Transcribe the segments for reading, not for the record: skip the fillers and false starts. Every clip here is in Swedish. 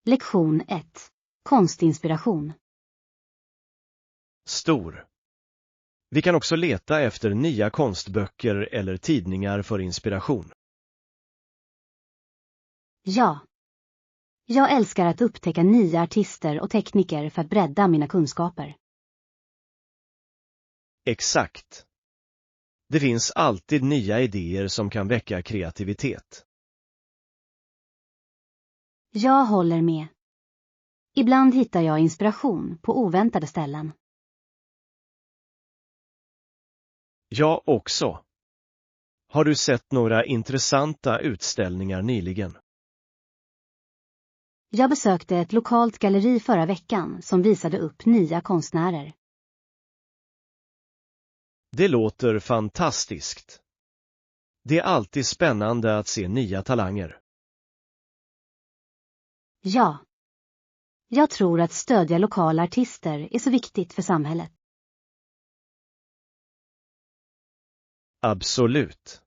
Lektion 1. Konstinspiration. Stor. Vi kan också leta efter nya konstböcker eller tidningar för inspiration. Ja. Jag älskar att upptäcka nya artister och tekniker för att bredda mina kunskaper. Exakt. Det finns alltid nya idéer som kan väcka kreativitet. Jag håller med. Ibland hittar jag inspiration på oväntade ställen. Jag också. Har du sett några intressanta utställningar nyligen? Jag besökte ett lokalt galleri förra veckan som visade upp nya konstnärer. Det låter fantastiskt. Det är alltid spännande att se nya talanger. Ja. Jag tror att stödja lokala artister är så viktigt för samhället. Absolut.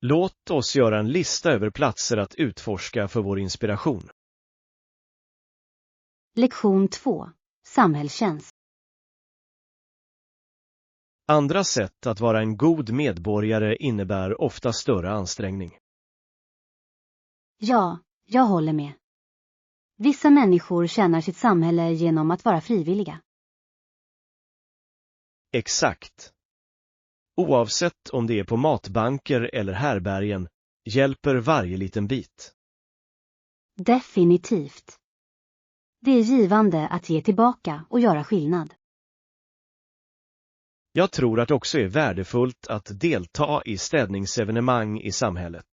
Låt oss göra en lista över platser att utforska för vår inspiration. Lektion 2. Samhällstjänst. Andra sätt att vara en god medborgare innebär ofta större ansträngning. Ja, jag håller med. Vissa människor tjänar sitt samhälle genom att vara frivilliga. Exakt. Oavsett om det är på matbanker eller härbergen, hjälper varje liten bit. Definitivt. Det är givande att ge tillbaka och göra skillnad. Jag tror att det också är värdefullt att delta i städningsevenemang i samhället.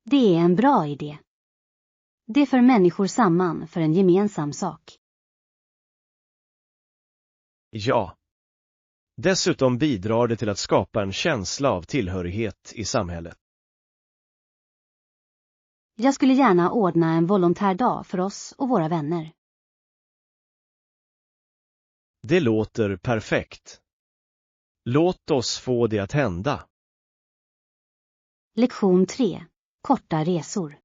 Det är en bra idé. Det för människor samman för en gemensam sak. Ja. Dessutom bidrar det till att skapa en känsla av tillhörighet i samhället. Jag skulle gärna ordna en volontärdag för oss och våra vänner. Det låter perfekt. Låt oss få det att hända. Lektion 3. Korta resor.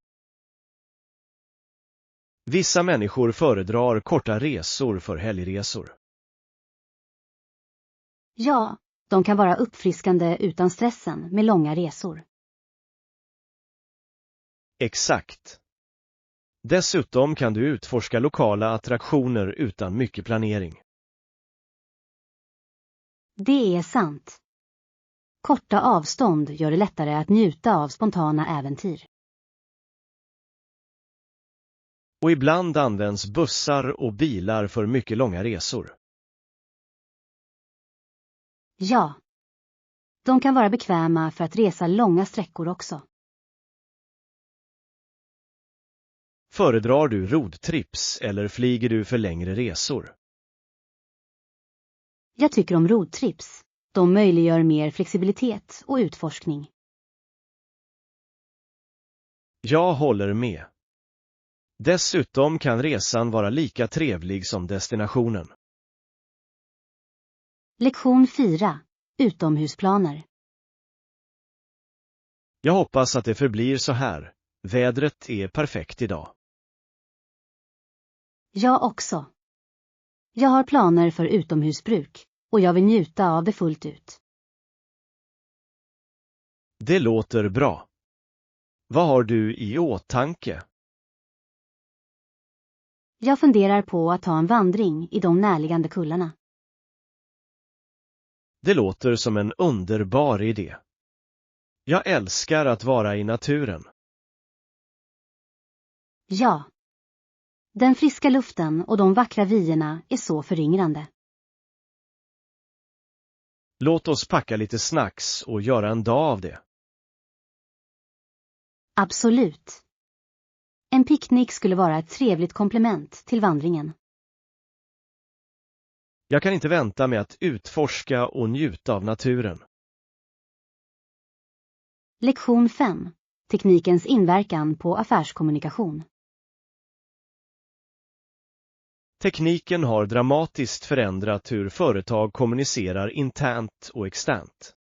Vissa människor föredrar korta resor för helgresor. Ja, de kan vara uppfriskande utan stressen med långa resor. Exakt. Dessutom kan du utforska lokala attraktioner utan mycket planering. Det är sant. Korta avstånd gör det lättare att njuta av spontana äventyr. Och ibland används bussar och bilar för mycket långa resor. Ja. De kan vara bekväma för att resa långa sträckor också. Föredrar du roadtrips eller flyger du för längre resor? Jag tycker om roadtrips. De möjliggör mer flexibilitet och utforskning. Jag håller med. Dessutom kan resan vara lika trevlig som destinationen. Lektion 4. Utomhusplaner. Jag hoppas att det förblir så här. Vädret är perfekt idag. Jag också. Jag har planer för utomhusbruk och jag vill njuta av det fullt ut. Det låter bra. Vad har du i åtanke? Jag funderar på att ta en vandring i de närliggande kullarna. Det låter som en underbar idé. Jag älskar att vara i naturen. Ja. Den friska luften och de vackra vyerna är så föryngrande. Låt oss packa lite snacks och göra en dag av det. Absolut. En picknick skulle vara ett trevligt komplement till vandringen. Jag kan inte vänta med att utforska och njuta av naturen. Lektion 5. Teknikens inverkan på affärskommunikation. Tekniken har dramatiskt förändrat hur företag kommunicerar internt och externt.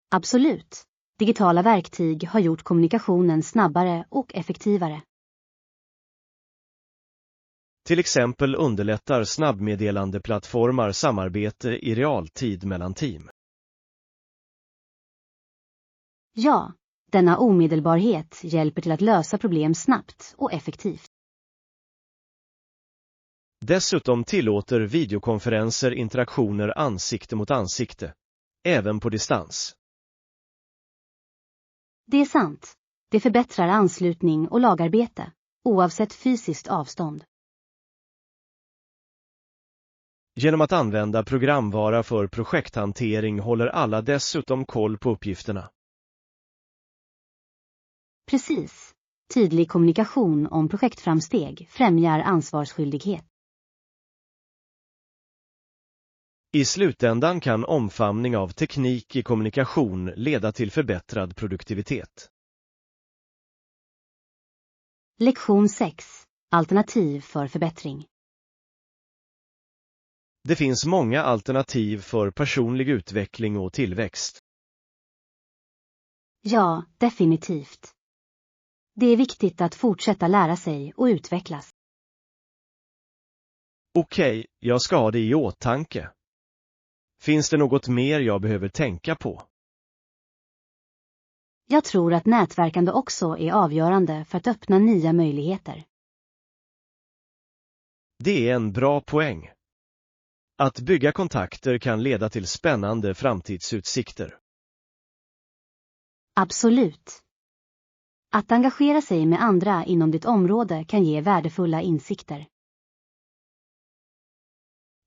Absolut. Digitala verktyg har gjort kommunikationen snabbare och effektivare. Till exempel underlättar snabbmeddelandeplattformar samarbete i realtid mellan team. Ja, denna omedelbarhet hjälper till att lösa problem snabbt och effektivt. Dessutom tillåter videokonferenser interaktioner ansikte mot ansikte, även på distans. Det är sant. Det förbättrar anslutning och lagarbete, oavsett fysiskt avstånd. Genom att använda programvara för projekthantering håller alla dessutom koll på uppgifterna. Precis. Tydlig kommunikation om projektframsteg främjar ansvarsskyldighet. I slutändan kan omfamning av teknik i kommunikation leda till förbättrad produktivitet. Lektion 6. Alternativ för förbättring. Det finns många alternativ för personlig utveckling och tillväxt. Ja, definitivt. Det är viktigt att fortsätta lära sig och utvecklas. Okej, jag ska ha det i åtanke. Finns det något mer jag behöver tänka på? Jag tror att nätverkande också är avgörande för att öppna nya möjligheter. Det är en bra poäng. Att bygga kontakter kan leda till spännande framtidsutsikter. Absolut. Att engagera sig med andra inom ditt område kan ge värdefulla insikter.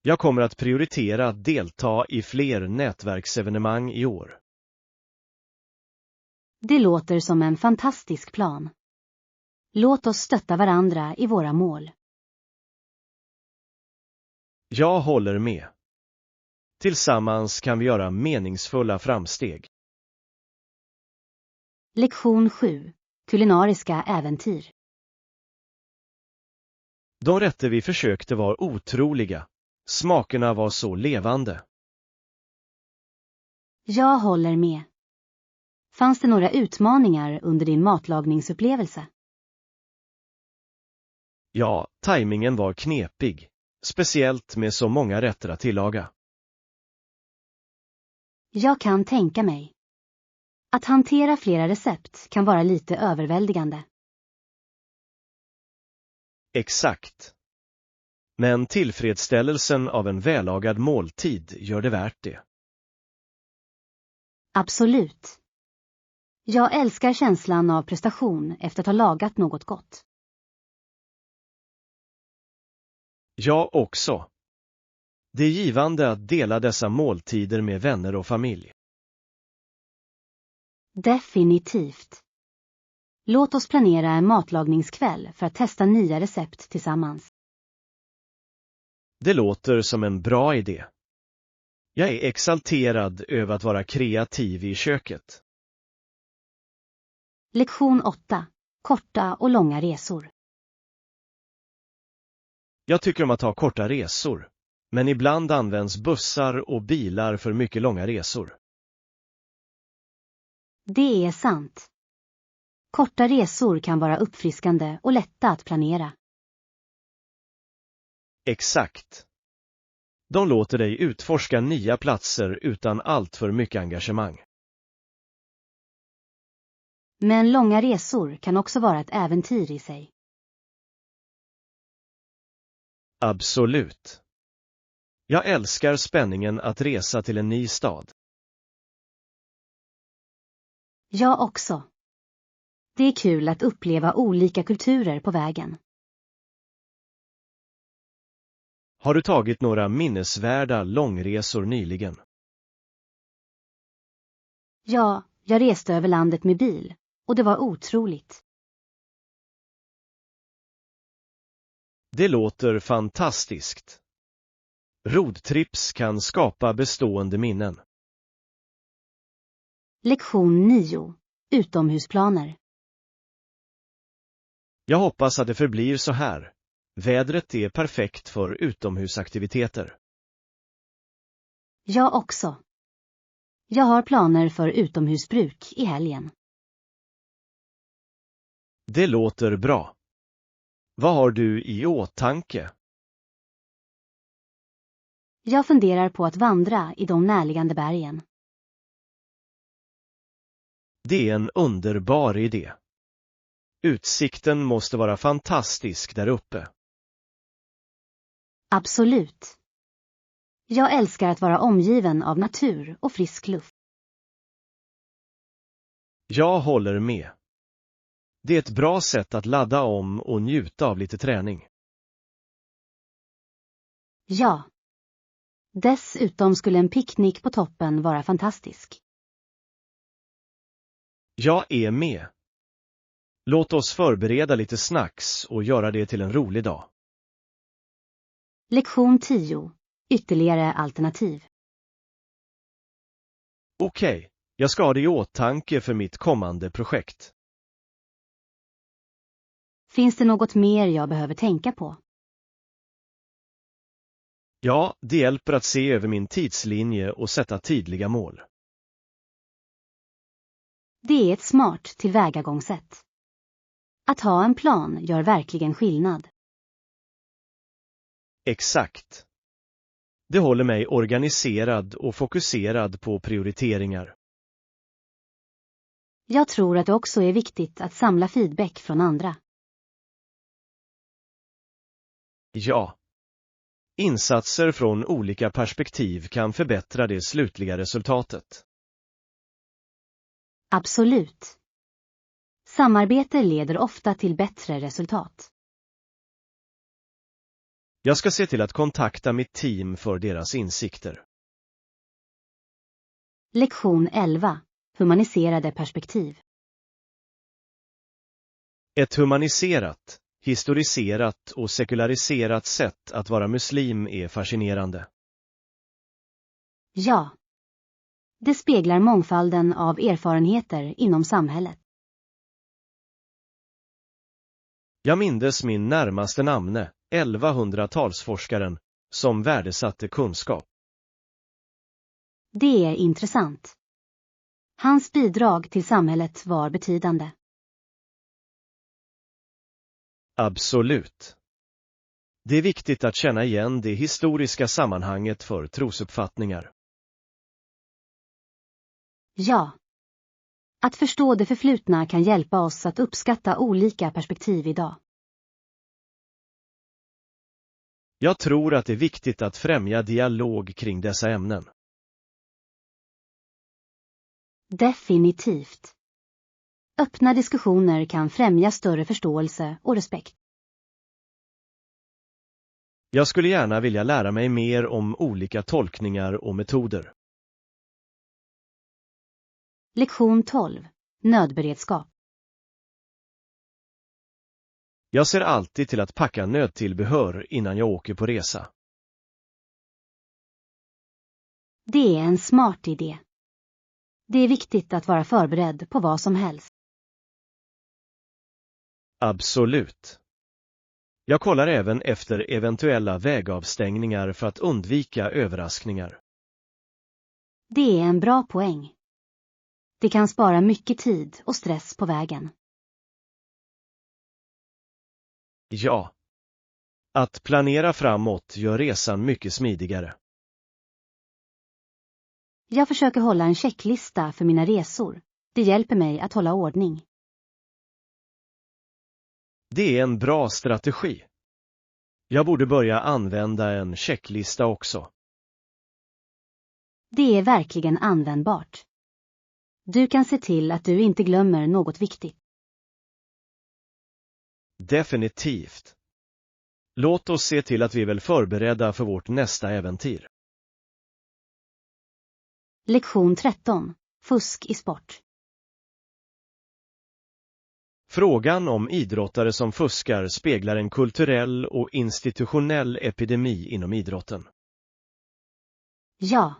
Jag kommer att prioritera att delta i fler nätverksevenemang i år. Det låter som en fantastisk plan. Låt oss stötta varandra i våra mål. Jag håller med. Tillsammans kan vi göra meningsfulla framsteg. Lektion 7. Kulinariska äventyr. De rätter vi försökte var otroliga. Smakerna var så levande. Jag håller med. Fanns det några utmaningar under din matlagningsupplevelse? Ja, tajmingen var knepig. Speciellt med så många rätter att tillaga. Jag kan tänka mig. Att hantera flera recept kan vara lite överväldigande. Exakt. Men tillfredsställelsen av en vällagad måltid gör det värt det. Absolut. Jag älskar känslan av prestation efter att ha lagat något gott. Jag också. Det är givande att dela dessa måltider med vänner och familj. Definitivt. Låt oss planera en matlagningskväll för att testa nya recept tillsammans. Det låter som en bra idé. Jag är exalterad över att vara kreativ i köket. Lektion 8. Korta och långa resor. Jag tycker om att ha korta resor, men ibland används bussar och bilar för mycket långa resor. Det är sant. Korta resor kan vara uppfriskande och lätta att planera. Exakt. De låter dig utforska nya platser utan allt för mycket engagemang. Men långa resor kan också vara ett äventyr i sig. Absolut. Jag älskar spänningen att resa till en ny stad. Jag också. Det är kul att uppleva olika kulturer på vägen. Har du tagit några minnesvärda långresor nyligen? Ja, jag reste över landet med bil och det var otroligt. Det låter fantastiskt. Roadtrips kan skapa bestående minnen. Lektion 9. Utomhusplaner. Jag hoppas att det förblir så här. Vädret är perfekt för utomhusaktiviteter. Jag också. Jag har planer för utomhusbruk i helgen. Det låter bra. Vad har du i åtanke? Jag funderar på att vandra i de närliggande bergen. Det är en underbar idé. Utsikten måste vara fantastisk där uppe. Absolut. Jag älskar att vara omgiven av natur och frisk luft. Jag håller med. Det är ett bra sätt att ladda om och njuta av lite träning. Ja. Dessutom skulle en picknick på toppen vara fantastisk. Jag är med. Låt oss förbereda lite snacks och göra det till en rolig dag. Lektion 10. Ytterligare alternativ. Okej, jag ska ha det i åtanke för mitt kommande projekt. Finns det något mer jag behöver tänka på? Ja, det hjälper att se över min tidslinje och sätta tydliga mål. Det är ett smart tillvägagångssätt. Att ha en plan gör verkligen skillnad. Exakt. Det håller mig organiserad och fokuserad på prioriteringar. Jag tror att det också är viktigt att samla feedback från andra. Ja. Insatser från olika perspektiv kan förbättra det slutliga resultatet. Absolut. Samarbete leder ofta till bättre resultat. Jag ska se till att kontakta mitt team för deras insikter. Lektion 11. Humaniserade perspektiv. Ett humaniserat, historiserat och sekulariserat sätt att vara muslim är fascinerande. Ja. Det speglar mångfalden av erfarenheter inom samhället. Jag mindes min närmaste namne, 1100-talsforskaren, som värdesatte kunskap. Det är intressant. Hans bidrag till samhället var betydande. Absolut. Det är viktigt att känna igen det historiska sammanhanget för trosuppfattningar. Ja. Att förstå det förflutna kan hjälpa oss att uppskatta olika perspektiv idag. Jag tror att det är viktigt att främja dialog kring dessa ämnen. Definitivt. Öppna diskussioner kan främja större förståelse och respekt. Jag skulle gärna vilja lära mig mer om olika tolkningar och metoder. Lektion 12. Nödberedskap. Jag ser alltid till att packa nödtillbehör innan jag åker på resa. Det är en smart idé. Det är viktigt att vara förberedd på vad som helst. Absolut. Jag kollar även efter eventuella vägavstängningar för att undvika överraskningar. Det är en bra poäng. Det kan spara mycket tid och stress på vägen. Ja. Att planera framåt gör resan mycket smidigare. Jag försöker hålla en checklista för mina resor. Det hjälper mig att hålla ordning. Det är en bra strategi. Jag borde börja använda en checklista också. Det är verkligen användbart. Du kan se till att du inte glömmer något viktigt. Definitivt. Låt oss se till att vi är väl förberedda för vårt nästa äventyr. Lektion 13. Fusk i sport. Frågan om idrottare som fuskar speglar en kulturell och institutionell epidemi inom idrotten. Ja.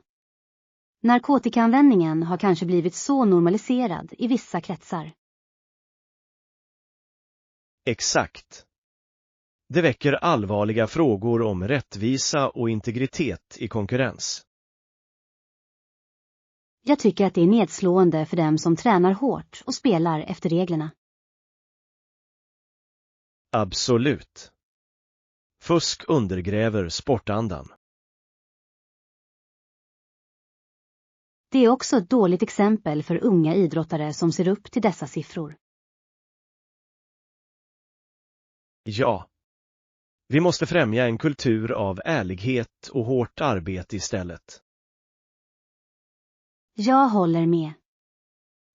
Narkotikaanvändningen har kanske blivit så normaliserad i vissa kretsar. Exakt. Det väcker allvarliga frågor om rättvisa och integritet i konkurrens. Jag tycker att det är nedslående för dem som tränar hårt och spelar efter reglerna. Absolut. Fusk undergräver sportandan. Det är också ett dåligt exempel för unga idrottare som ser upp till dessa siffror. Ja. Vi måste främja en kultur av ärlighet och hårt arbete istället. Jag håller med.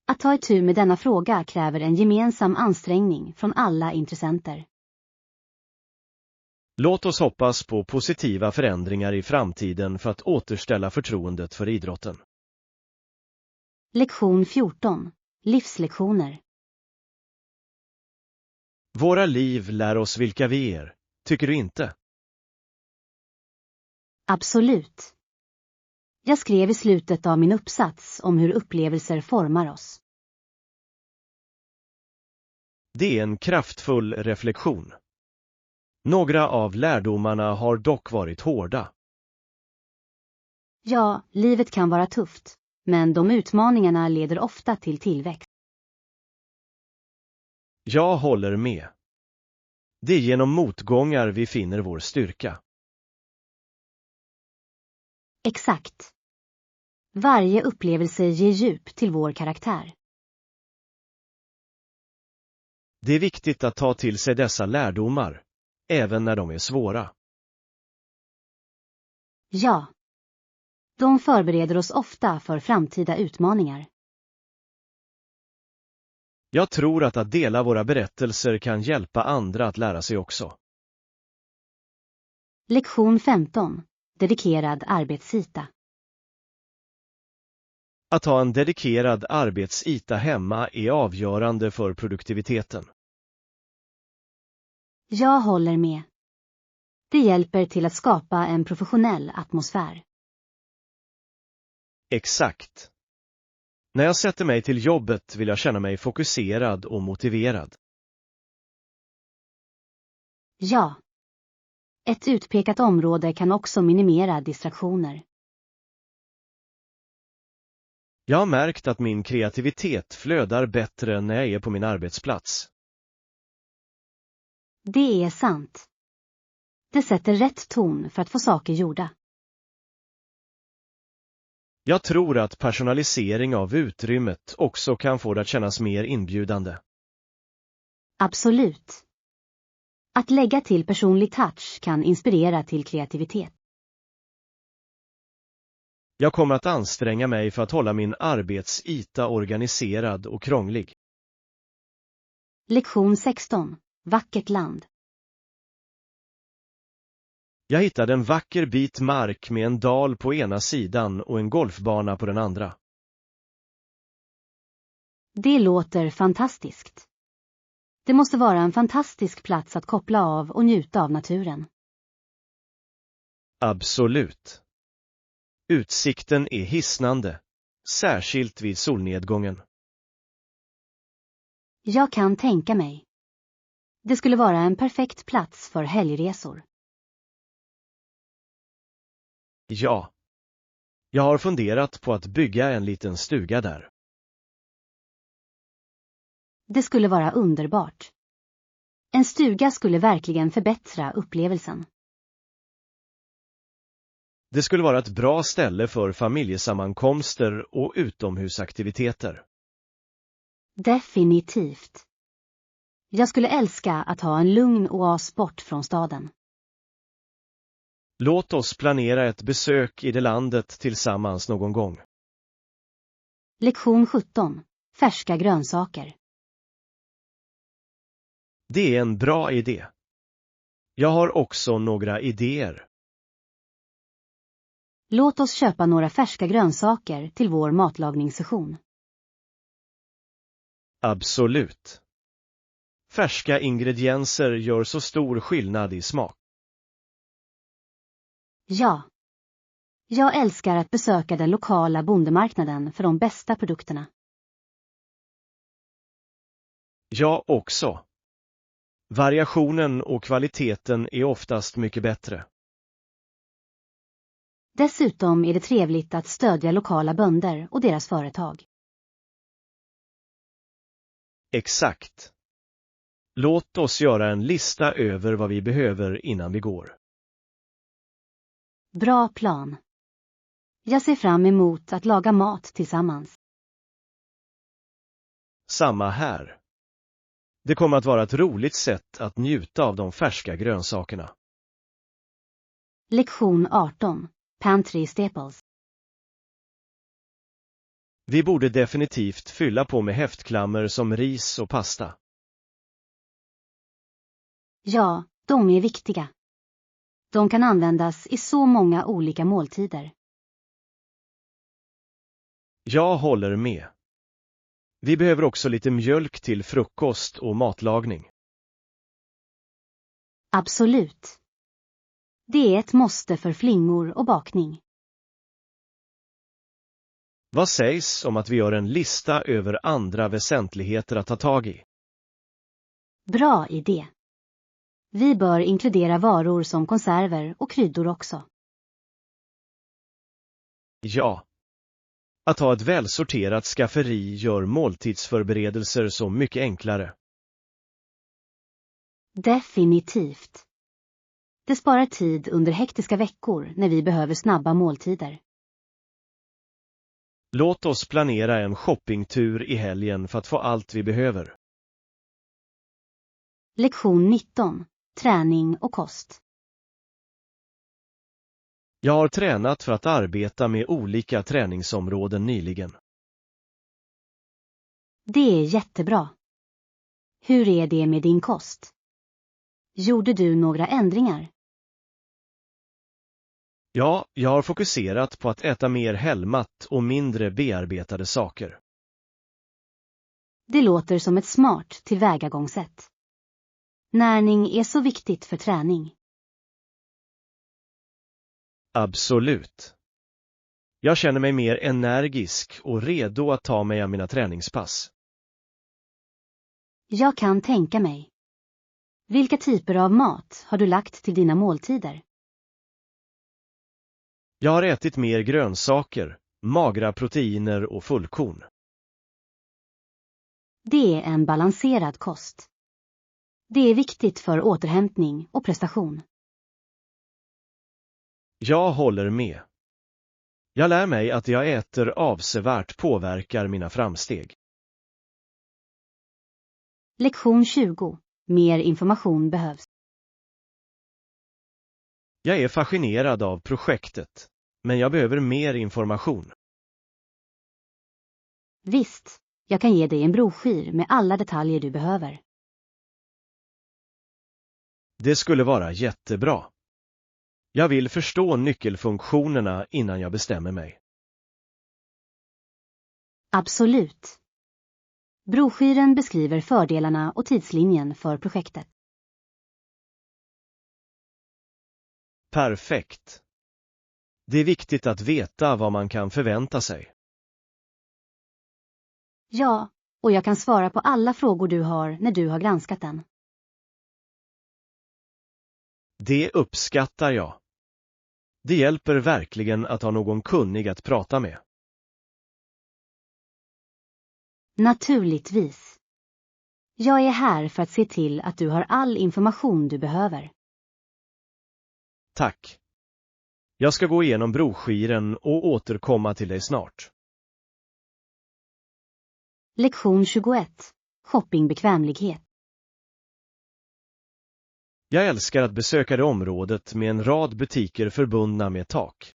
Att ta itu med denna fråga kräver en gemensam ansträngning från alla intressenter. Låt oss hoppas på positiva förändringar i framtiden för att återställa förtroendet för idrotten. Lektion 14. Livslektioner. Våra liv lär oss vilka vi är, tycker du inte? Absolut. Jag skrev i slutet av min uppsats om hur upplevelser formar oss. Det är en kraftfull reflektion. Några av lärdomarna har dock varit hårda. Ja, livet kan vara tufft, men de utmaningarna leder ofta till tillväxt. Jag håller med. Det är genom motgångar vi finner vår styrka. Exakt. Varje upplevelse ger djup till vår karaktär. Det är viktigt att ta till sig dessa lärdomar, även när de är svåra. Ja. De förbereder oss ofta för framtida utmaningar. Jag tror att dela våra berättelser kan hjälpa andra att lära sig också. Lektion 15. Dedikerad arbetsyta. Att ha en dedikerad arbetsyta hemma är avgörande för produktiviteten. Jag håller med. Det hjälper till att skapa en professionell atmosfär. Exakt. När jag sätter mig till jobbet vill jag känna mig fokuserad och motiverad. Ja. Ett utpekat område kan också minimera distraktioner. Jag har märkt att min kreativitet flödar bättre när jag är på min arbetsplats. Det är sant. Det sätter rätt ton för att få saker gjorda. Jag tror att personalisering av utrymmet också kan få det att kännas mer inbjudande. Absolut. Att lägga till personlig touch kan inspirera till kreativitet. Jag kommer att anstränga mig för att hålla min arbetsyta organiserad och krånglig. Lektion 16. Vackert land. Jag hittade en vacker bit mark med en dal på ena sidan och en golfbana på den andra. Det låter fantastiskt. Det måste vara en fantastisk plats att koppla av och njuta av naturen. Absolut. Utsikten är hisnande, särskilt vid solnedgången. Jag kan tänka mig. Det skulle vara en perfekt plats för helgresor. Ja. Jag har funderat på att bygga en liten stuga där. Det skulle vara underbart. En stuga skulle verkligen förbättra upplevelsen. Det skulle vara ett bra ställe för familjesammankomster och utomhusaktiviteter. Definitivt. Jag skulle älska att ha en lugn oas bort från staden. Låt oss planera ett besök i det landet tillsammans någon gång. Lektion 17. Färska grönsaker. Det är en bra idé. Jag har också några idéer. Låt oss köpa några färska grönsaker till vår matlagningssession. Absolut. Färska ingredienser gör så stor skillnad i smak. Ja. Jag älskar att besöka den lokala bondemarknaden för de bästa produkterna. Jag också. Variationen och kvaliteten är oftast mycket bättre. Dessutom är det trevligt att stödja lokala bönder och deras företag. Exakt. Låt oss göra en lista över vad vi behöver innan vi går. Bra plan. Jag ser fram emot att laga mat tillsammans. Samma här. Det kommer att vara ett roligt sätt att njuta av de färska grönsakerna. Lektion 18. Pantry Staples. Vi borde definitivt fylla på med häftklammer som ris och pasta. Ja, de är viktiga. De kan användas i så många olika måltider. Jag håller med. Vi behöver också lite mjölk till frukost och matlagning. Absolut. Det är ett måste för flingor och bakning. Vad sägs om att vi gör en lista över andra väsentligheter att ta tag i? Bra idé. Vi bör inkludera varor som konserver och kryddor också. Ja. Att ha ett välsorterat skafferi gör måltidsförberedelser så mycket enklare. Definitivt. Det sparar tid under hektiska veckor när vi behöver snabba måltider. Låt oss planera en shoppingtur i helgen för att få allt vi behöver. Lektion 19. Träning och kost. Jag har tränat för att arbeta med olika träningsområden nyligen. Det är jättebra. Hur är det med din kost? Gjorde du några ändringar? Ja, jag har fokuserat på att äta mer helmat och mindre bearbetade saker. Det låter som ett smart tillvägagångssätt. Näring är så viktigt för träning. Absolut. Jag känner mig mer energisk och redo att ta mig av mina träningspass. Jag kan tänka mig. Vilka typer av mat har du lagt till dina måltider? Jag har ätit mer grönsaker, magra proteiner och fullkorn. Det är en balanserad kost. Det är viktigt för återhämtning och prestation. Jag håller med. Jag lär mig att det jag äter avsevärt påverkar mina framsteg. Lektion 20. Mer information behövs. Jag är fascinerad av projektet, men jag behöver mer information. Visst, jag kan ge dig en broschyr med alla detaljer du behöver. Det skulle vara jättebra. Jag vill förstå nyckelfunktionerna innan jag bestämmer mig. Absolut. Broschyren beskriver fördelarna och tidslinjen för projektet. Perfekt. Det är viktigt att veta vad man kan förvänta sig. Ja, och jag kan svara på alla frågor du har när du har granskat den. Det uppskattar jag. Det hjälper verkligen att ha någon kunnig att prata med. Naturligtvis. Jag är här för att se till att du har all information du behöver. Tack. Jag ska gå igenom broschyren och återkomma till dig snart. Lektion 21. Shoppingbekvämlighet. Jag älskar att besöka det området med en rad butiker förbundna med tak.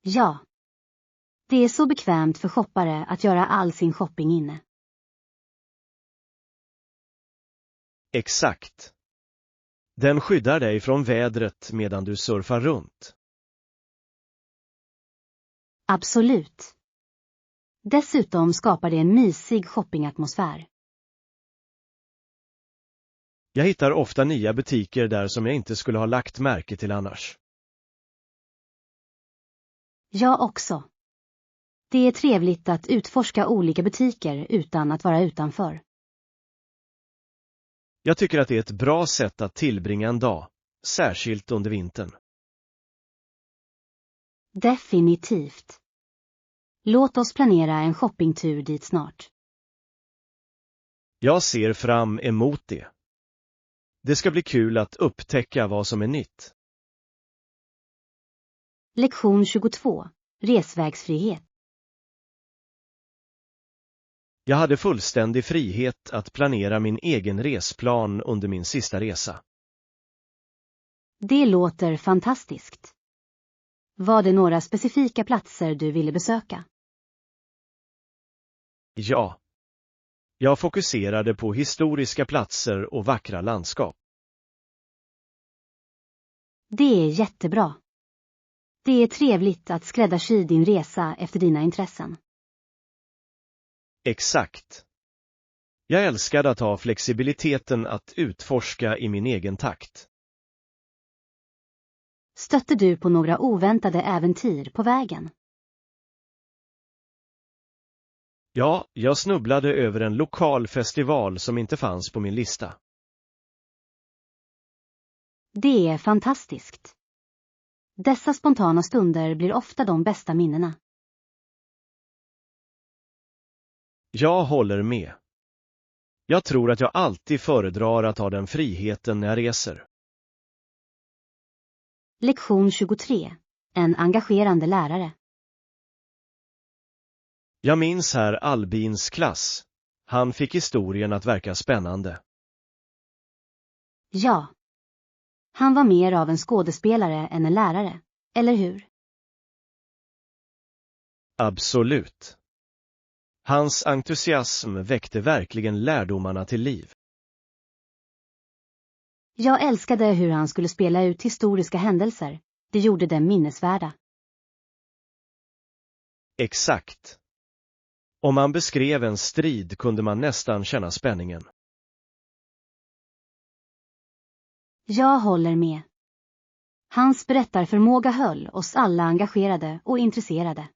Ja. Det är så bekvämt för shoppare att göra all sin shopping inne. Exakt. Den skyddar dig från vädret medan du surfar runt. Absolut. Dessutom skapar det en mysig shoppingatmosfär. Jag hittar ofta nya butiker där som jag inte skulle ha lagt märke till annars. Jag också. Det är trevligt att utforska olika butiker utan att vara utanför. Jag tycker att det är ett bra sätt att tillbringa en dag, särskilt under vintern. Definitivt. Låt oss planera en shoppingtur dit snart. Jag ser fram emot det. Det ska bli kul att upptäcka vad som är nytt. Lektion 22. Resvägsfrihet. Jag hade fullständig frihet att planera min egen resplan under min sista resa. Det låter fantastiskt. Var det några specifika platser du ville besöka? Ja. Jag fokuserade på historiska platser och vackra landskap. Det är jättebra. Det är trevligt att skräddarsy din resa efter dina intressen. Exakt. Jag älskade att ha flexibiliteten att utforska i min egen takt. Stötte du på några oväntade äventyr på vägen? Ja, jag snubblade över en lokal festival som inte fanns på min lista. Det är fantastiskt. Dessa spontana stunder blir ofta de bästa minnena. Jag håller med. Jag tror att jag alltid föredrar att ha den friheten när jag reser. Lektion 23. En engagerande lärare. Jag minns herr Albins klass. Han fick historien att verka spännande. Ja. Han var mer av en skådespelare än en lärare, eller hur? Absolut. Hans entusiasm väckte verkligen lärdomarna till liv. Jag älskade hur han skulle spela ut historiska händelser. Det gjorde dem minnesvärda. Exakt. Om man beskrev en strid kunde man nästan känna spänningen. Jag håller med. Hans berättarförmåga höll oss alla engagerade och intresserade.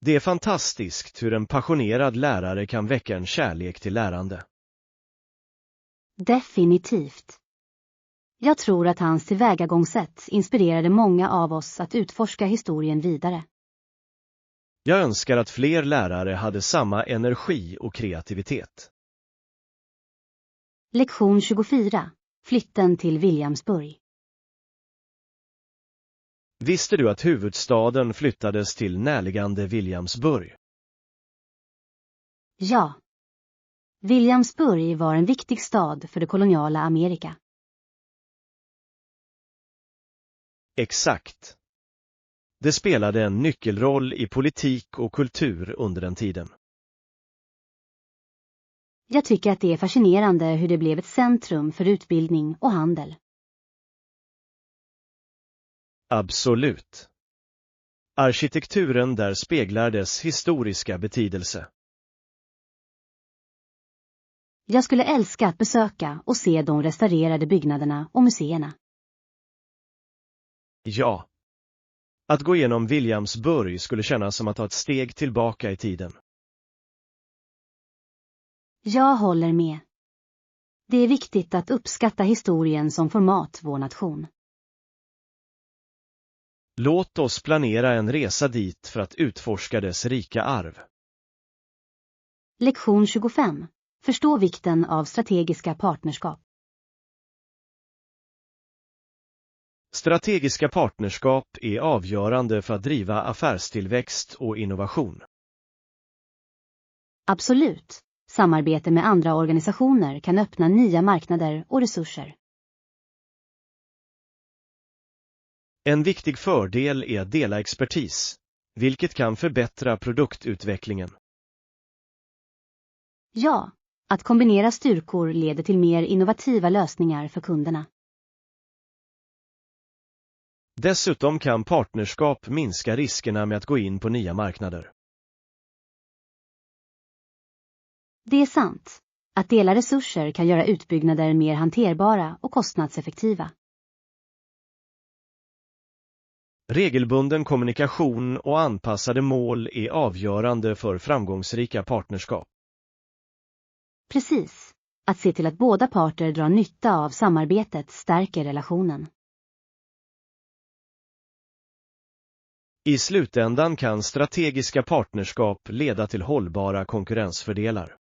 Det är fantastiskt hur en passionerad lärare kan väcka en kärlek till lärande. Definitivt. Jag tror att hans tillvägagångssätt inspirerade många av oss att utforska historien vidare. Jag önskar att fler lärare hade samma energi och kreativitet. Lektion 24. Flytten till Williamsburg. Visste du att huvudstaden flyttades till närliggande Williamsburg? Ja. Williamsburg var en viktig stad för det koloniala Amerika. Exakt. Det spelade en nyckelroll i politik och kultur under den tiden. Jag tycker att det är fascinerande hur det blev ett centrum för utbildning och handel. Absolut. Arkitekturen där speglar dess historiska betydelse. Jag skulle älska att besöka och se de restaurerade byggnaderna och museerna. Ja. Att gå igenom Williamsburg skulle kännas som att ta ett steg tillbaka i tiden. Jag håller med. Det är viktigt att uppskatta historien som format vår nation. Låt oss planera en resa dit för att utforska dess rika arv. Lektion 25. Förstå vikten av strategiska partnerskap. Strategiska partnerskap är avgörande för att driva affärstillväxt och innovation. Absolut. Samarbete med andra organisationer kan öppna nya marknader och resurser. En viktig fördel är att dela expertis, vilket kan förbättra produktutvecklingen. Ja, att kombinera styrkor leder till mer innovativa lösningar för kunderna. Dessutom kan partnerskap minska riskerna med att gå in på nya marknader. Det är sant. Att dela resurser kan göra utbyggnader mer hanterbara och kostnadseffektiva. Regelbunden kommunikation och anpassade mål är avgörande för framgångsrika partnerskap. Precis. Att se till att båda parter drar nytta av samarbetet stärker relationen. I slutändan kan strategiska partnerskap leda till hållbara konkurrensfördelar.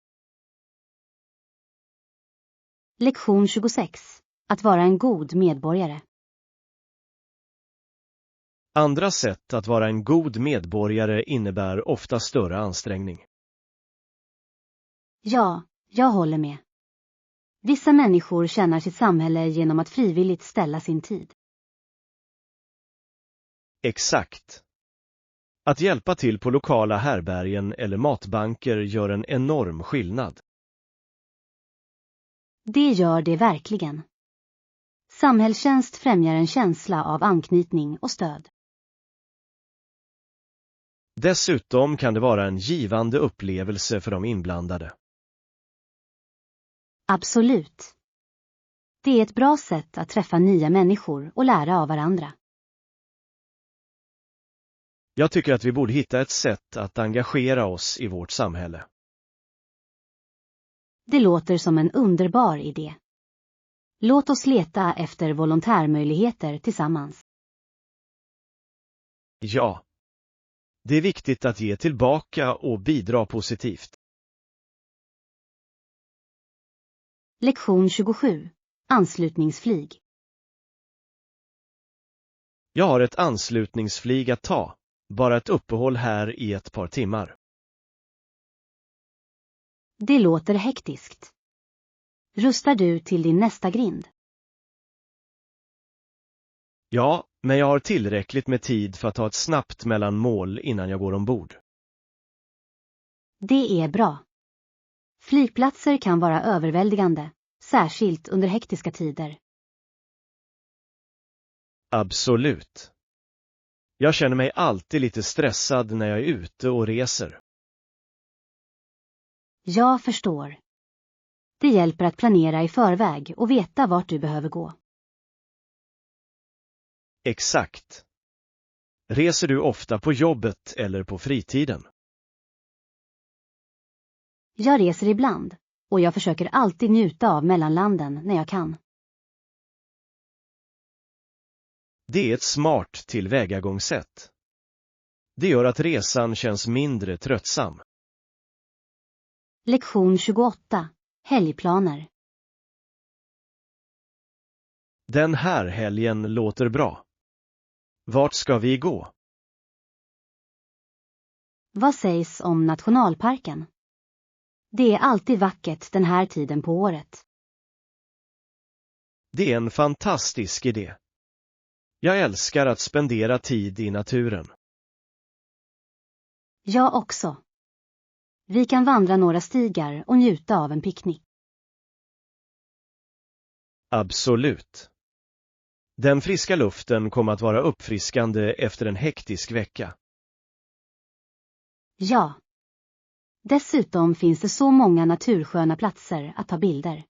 Lektion 26. Att vara en god medborgare. Andra sätt att vara en god medborgare innebär ofta större ansträngning. Ja, jag håller med. Vissa människor tjänar sitt samhälle genom att frivilligt ställa sin tid. Exakt. Att hjälpa till på lokala härbärgen eller matbanker gör en enorm skillnad. Det gör det verkligen. Samhällstjänst främjar en känsla av anknytning och stöd. Dessutom kan det vara en givande upplevelse för de inblandade. Absolut. Det är ett bra sätt att träffa nya människor och lära av varandra. Jag tycker att vi borde hitta ett sätt att engagera oss i vårt samhälle. Det låter som en underbar idé. Låt oss leta efter volontärmöjligheter tillsammans. Ja. Det är viktigt att ge tillbaka och bidra positivt. Lektion 27. Anslutningsflyg. Jag har ett anslutningsflyg att ta. Bara ett uppehåll här i ett par timmar. Det låter hektiskt. Rustar du till din nästa grind? Ja, men jag har tillräckligt med tid för att ta ett snabbt mellanmål innan jag går ombord. Det är bra. Flygplatser kan vara överväldigande, särskilt under hektiska tider. Absolut. Jag känner mig alltid lite stressad när jag är ute och reser. Jag förstår. Det hjälper att planera i förväg och veta vart du behöver gå. Exakt. Reser du ofta på jobbet eller på fritiden? Jag reser ibland, och jag försöker alltid njuta av mellanlanden när jag kan. Det är ett smart tillvägagångssätt. Det gör att resan känns mindre tröttsam. Lektion 28. Helgplaner. Den här helgen låter bra. Vart ska vi gå? Vad sägs om nationalparken? Det är alltid vackert den här tiden på året. Det är en fantastisk idé. Jag älskar att spendera tid i naturen. Jag också. Vi kan vandra några stigar och njuta av en picknick. Absolut. Den friska luften kommer att vara uppfriskande efter en hektisk vecka. Ja. Dessutom finns det så många natursköna platser att ta bilder.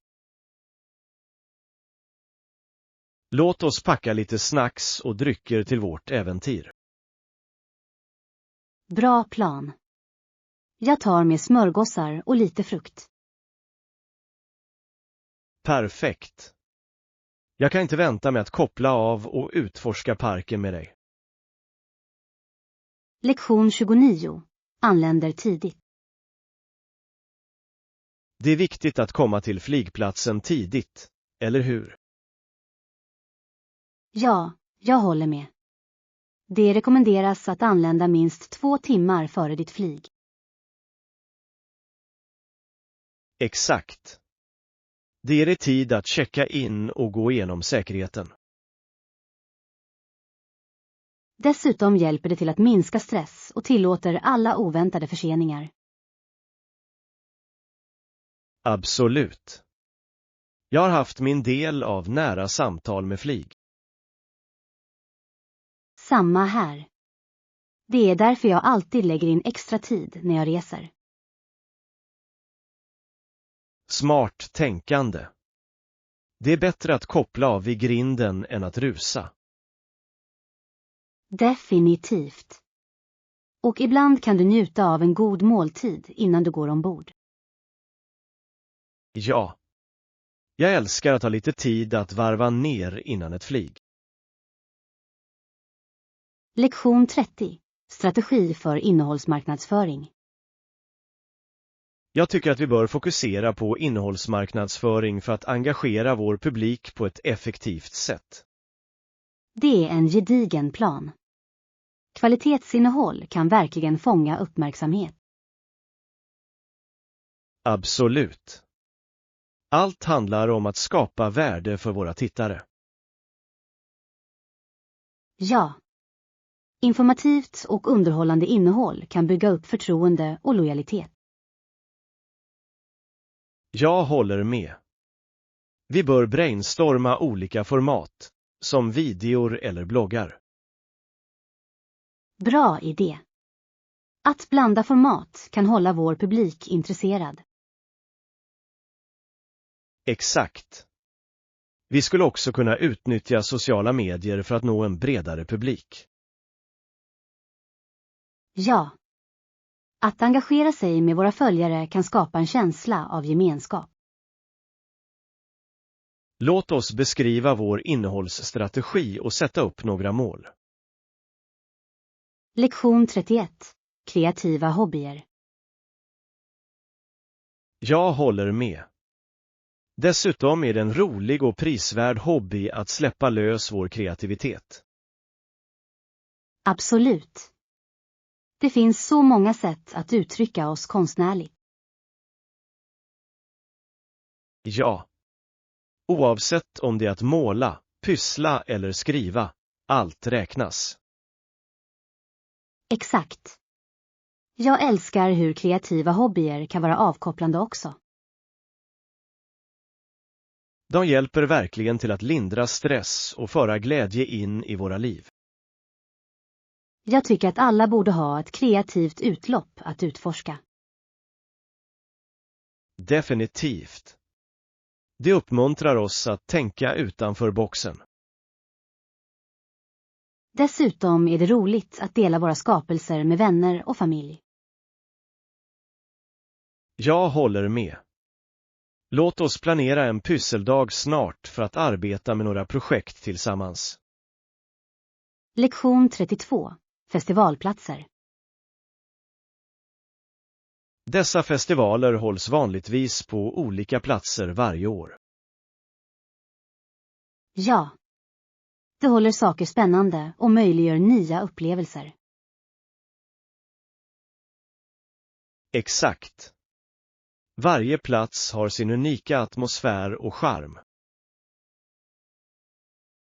Låt oss packa lite snacks och drycker till vårt äventyr. Bra plan. Jag tar med smörgåsar och lite frukt. Perfekt. Jag kan inte vänta med att koppla av och utforska parken med dig. Lektion 29. Anländer tidigt. Det är viktigt att komma till flygplatsen tidigt, eller hur? Ja, jag håller med. Det rekommenderas att anlända minst 2 timmar före ditt flyg. Exakt. Det ger dig tid att checka in och gå igenom säkerheten. Dessutom hjälper det till att minska stress och tillåter alla oväntade förseningar. Absolut. Jag har haft min del av nära samtal med flyg. Samma här. Det är därför jag alltid lägger in extra tid när jag reser. Smart tänkande. Det är bättre att koppla av vid grinden än att rusa. Definitivt. Och ibland kan du njuta av en god måltid innan du går ombord. Ja. Jag älskar att ha lite tid att varva ner innan ett flyg. Lektion 30. Strategi för innehållsmarknadsföring. Jag tycker att vi bör fokusera på innehållsmarknadsföring för att engagera vår publik på ett effektivt sätt. Det är en gedigen plan. Kvalitetsinnehåll kan verkligen fånga uppmärksamhet. Absolut. Allt handlar om att skapa värde för våra tittare. Ja. Informativt och underhållande innehåll kan bygga upp förtroende och lojalitet. Jag håller med. Vi bör brainstorma olika format, som videor eller bloggar. Bra idé. Att blanda format kan hålla vår publik intresserad. Exakt. Vi skulle också kunna utnyttja sociala medier för att nå en bredare publik. Ja. Att engagera sig med våra följare kan skapa en känsla av gemenskap. Låt oss beskriva vår innehållsstrategi och sätta upp några mål. Lektion 31. Kreativa hobbyer. Jag håller med. Dessutom är det en rolig och prisvärd hobby att släppa lös vår kreativitet. Absolut. Det finns så många sätt att uttrycka oss konstnärligt. Ja. Oavsett om det är att måla, pyssla eller skriva, allt räknas. Exakt. Jag älskar hur kreativa hobbyer kan vara avkopplande också. De hjälper verkligen till att lindra stress och föra glädje in i våra liv. Jag tycker att alla borde ha ett kreativt utlopp att utforska. Definitivt. Det uppmuntrar oss att tänka utanför boxen. Dessutom är det roligt att dela våra skapelser med vänner och familj. Jag håller med. Låt oss planera en pysseldag snart för att arbeta med några projekt tillsammans. Lektion 32. Festivalplatser. Dessa festivaler hålls vanligtvis på olika platser varje år. Ja. Det håller saker spännande och möjliggör nya upplevelser. Exakt. Varje plats har sin unika atmosfär och charm.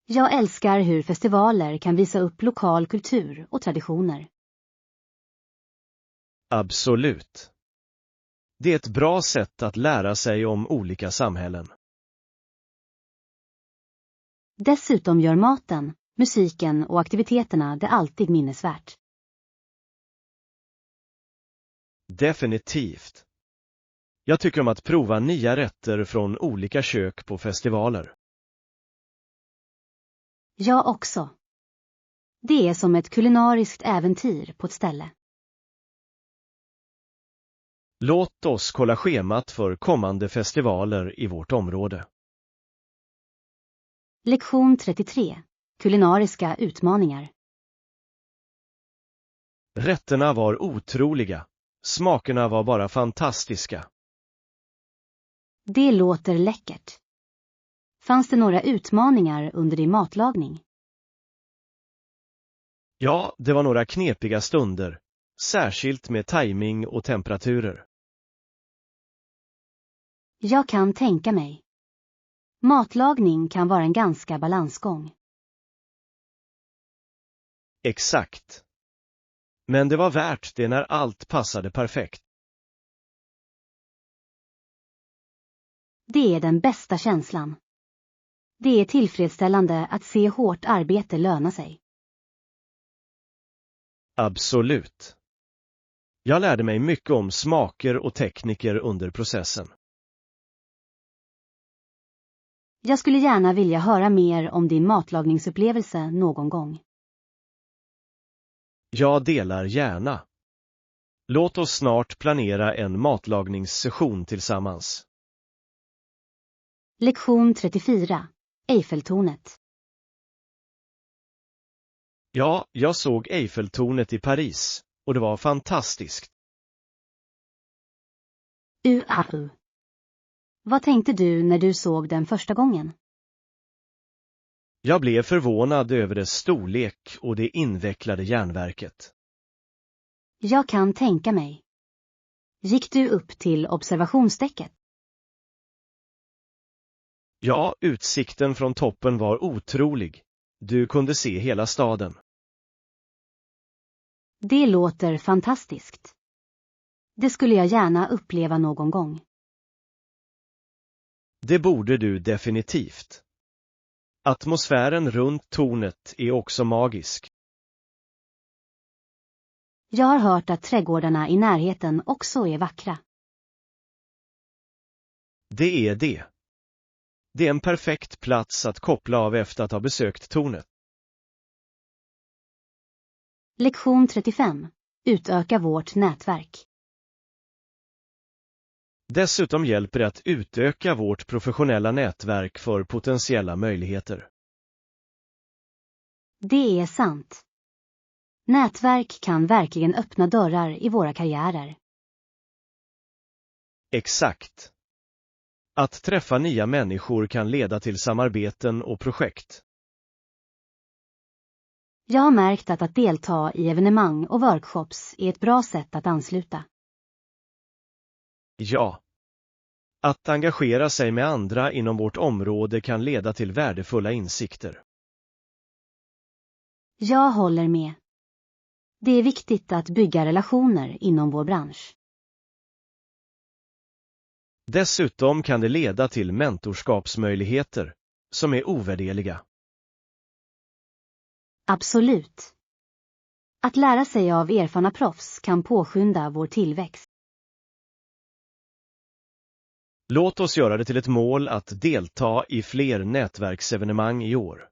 Jag älskar hur festivaler kan visa upp lokal kultur och traditioner. Absolut. Det är ett bra sätt att lära sig om olika samhällen. Dessutom gör maten, musiken och aktiviteterna det alltid minnesvärt. Definitivt. Jag tycker om att prova nya rätter från olika kök på festivaler. Jag också. Det är som ett kulinariskt äventyr på ett ställe. Låt oss kolla schemat för kommande festivaler i vårt område. Lektion 33. Kulinariska utmaningar. Rätterna var otroliga. Smakerna var bara fantastiska. Det låter läckert. Fanns det några utmaningar under din matlagning? Ja, det var några knepiga stunder, särskilt med timing och temperaturer. Jag kan tänka mig. Matlagning kan vara en ganska balansgång. Exakt. Men det var värt det när allt passade perfekt. Det är den bästa känslan. Det är tillfredsställande att se hårt arbete löna sig. Absolut. Jag lärde mig mycket om smaker och tekniker under processen. Jag skulle gärna vilja höra mer om din matlagningsupplevelse någon gång. Jag delar gärna. Låt oss snart planera en matlagningssession tillsammans. Lektion 34. Eiffeltornet. Ja, jag såg Eiffeltornet i Paris och det var fantastiskt. UAU. Vad tänkte du när du såg den första gången? Jag blev förvånad över dess storlek och det invecklade järnverket. Jag kan tänka mig. Gick du upp till observationsdäcket? Ja, utsikten från toppen var otrolig. Du kunde se hela staden. Det låter fantastiskt. Det skulle jag gärna uppleva någon gång. Det borde du definitivt. Atmosfären runt tornet är också magisk. Jag har hört att trädgårdarna i närheten också är vackra. Det är det. Det är en perfekt plats att koppla av efter att ha besökt tornet. Lektion 35. Utöka vårt nätverk. Dessutom hjälper det att utöka vårt professionella nätverk för potentiella möjligheter. Det är sant. Nätverk kan verkligen öppna dörrar i våra karriärer. Exakt. Att träffa nya människor kan leda till samarbeten och projekt. Jag har märkt att delta i evenemang och workshops är ett bra sätt att ansluta. Ja. Att engagera sig med andra inom vårt område kan leda till värdefulla insikter. Jag håller med. Det är viktigt att bygga relationer inom vår bransch. Dessutom kan det leda till mentorskapsmöjligheter, som är ovärderliga. Absolut. Att lära sig av erfarna proffs kan påskynda vår tillväxt. Låt oss göra det till ett mål att delta i fler nätverksevenemang i år.